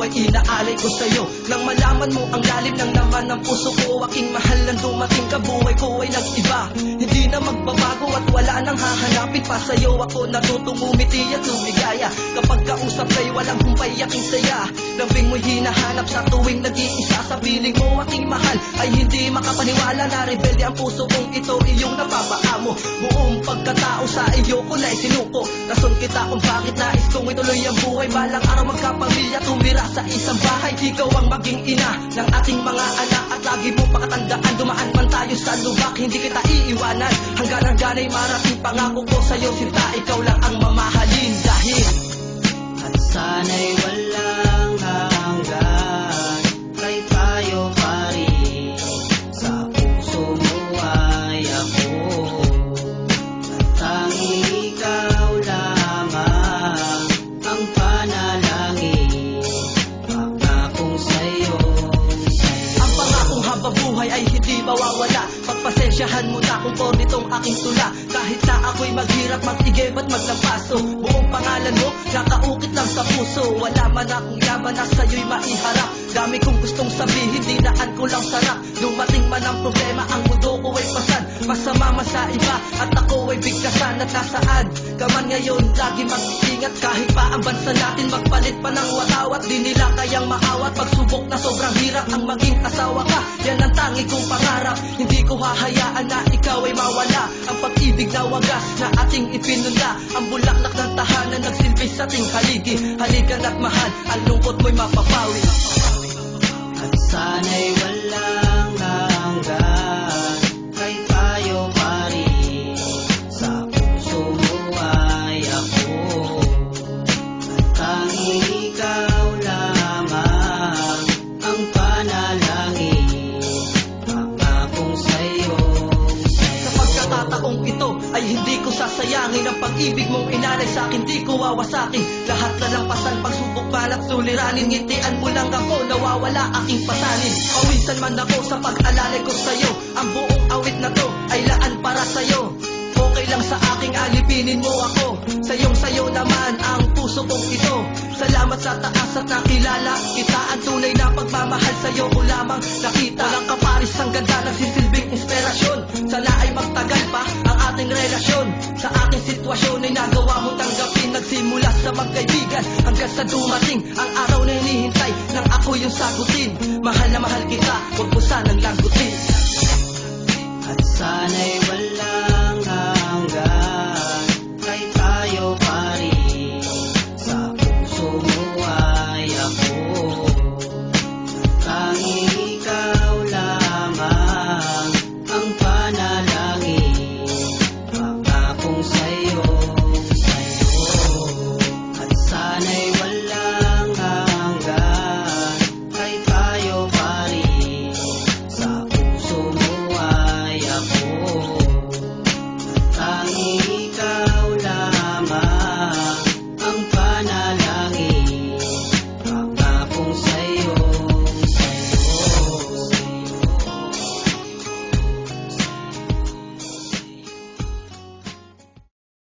ay inaalay ko sa'yo. Nang malaman mo ang lalim ng laman ng puso ko, aking mahal nang dumating ka, buhay ko ay nag-iba. Hindi na magbabago at wala nang hahanapin pa sa'yo. Ako natutong umiti at lumigaya, kapag kausap kay walang humpay aking saya. Lambing mo'y hinahanap sa tuwing nag-iisa. Sa piling mo aking mahal ay hindi makapaniwala na rebelde ang puso kong ito, iyong napapaamo. Buong pagkatao sa iyo ko na isinuko. Rason kita kung bakit nais kong ituloy ang buhay. Balang araw magkapamilya, tumira sa isang bahay. Ikaw ang maging ina ng ating mga anak, at lagi mo pakatandaan, dumaan man tayo sa lubak, hindi kita iiwanan. Hanggang hangganay marating pangako ko sa'yo, sinta, ikaw lang ang mamahalin. Dahil at sana'y walang hanggan, kay tayo pa rin. Sa puso mo ay ako, at tanging ikaw lamang ang panalangin. Pangakong sa'yo, ang pangakong habang buhay ay hindi mawawala. Pagpasensyahan mo na kung por nitong aking tula. Kahit na ako'y maghirap, mag-igib at maglampaso, buong pangalan mo nakaukit lang sa puso. Wala man akong yaman na sa'yo'y maiharap. Dami kong gustong sabihin, dinaan ko lang sarap. Dumating man ang problema, ang mundo ko ay pasan. Masama man sa iba at ako ay bigkasan. At nasaan ka man ngayon, lagi mag-iingat. Kahit pa ang bansa natin magpalit pa ng watawat, di nila kayang maawat. Pagsubok na sobrang hirap ang maging asawa ka, yan ang tangi kong pangarap. Hindi ko hahayaan na ikaw ay mawala. Ang pag-ibig na wagas na ating ipinunda, ang bulaklak ng tahanan nagsilbi sa ating haligi. Halikan at mahal, ang lungkot mo'y mapapawi. at sana'y walang hanggan, kay tayo pa rin. Sa puso mo ay ako, at tanging ikaw lamang ang panalangin. Pangakong sa'yo, Sa pagkakataong ito ay hindi ko sasayangin. Ang pag-ibig mong inalay sa akin di ko wawasakin. Lahat na lang pasan, pagsubok man at suliranin. Ngitian mo lang ako, nawawala aking pasanin. Pawisan man ako sa pag-alalay ko sa'yo. Ang buong awit na to ay laan para sa'yo. Okay lang sa aking alipinin mo ako. Sayo naman ang puso kong ito. Salamat sa taas at nakilala kita. Ang tunay na pagmamahal sa'yo ko lamang nakita. Walang kaparis, ang ganda, nagsisilbing inspirasyon. Sana ay magtagal pa ang ating relasyon. Sa aking sitwasyon ay nagawa mo tanggapin. Nagsimula sa magkaibigan hanggang sa dumating ang araw na hinihintay nang ako yung sagutin. Mahal na mahal kita.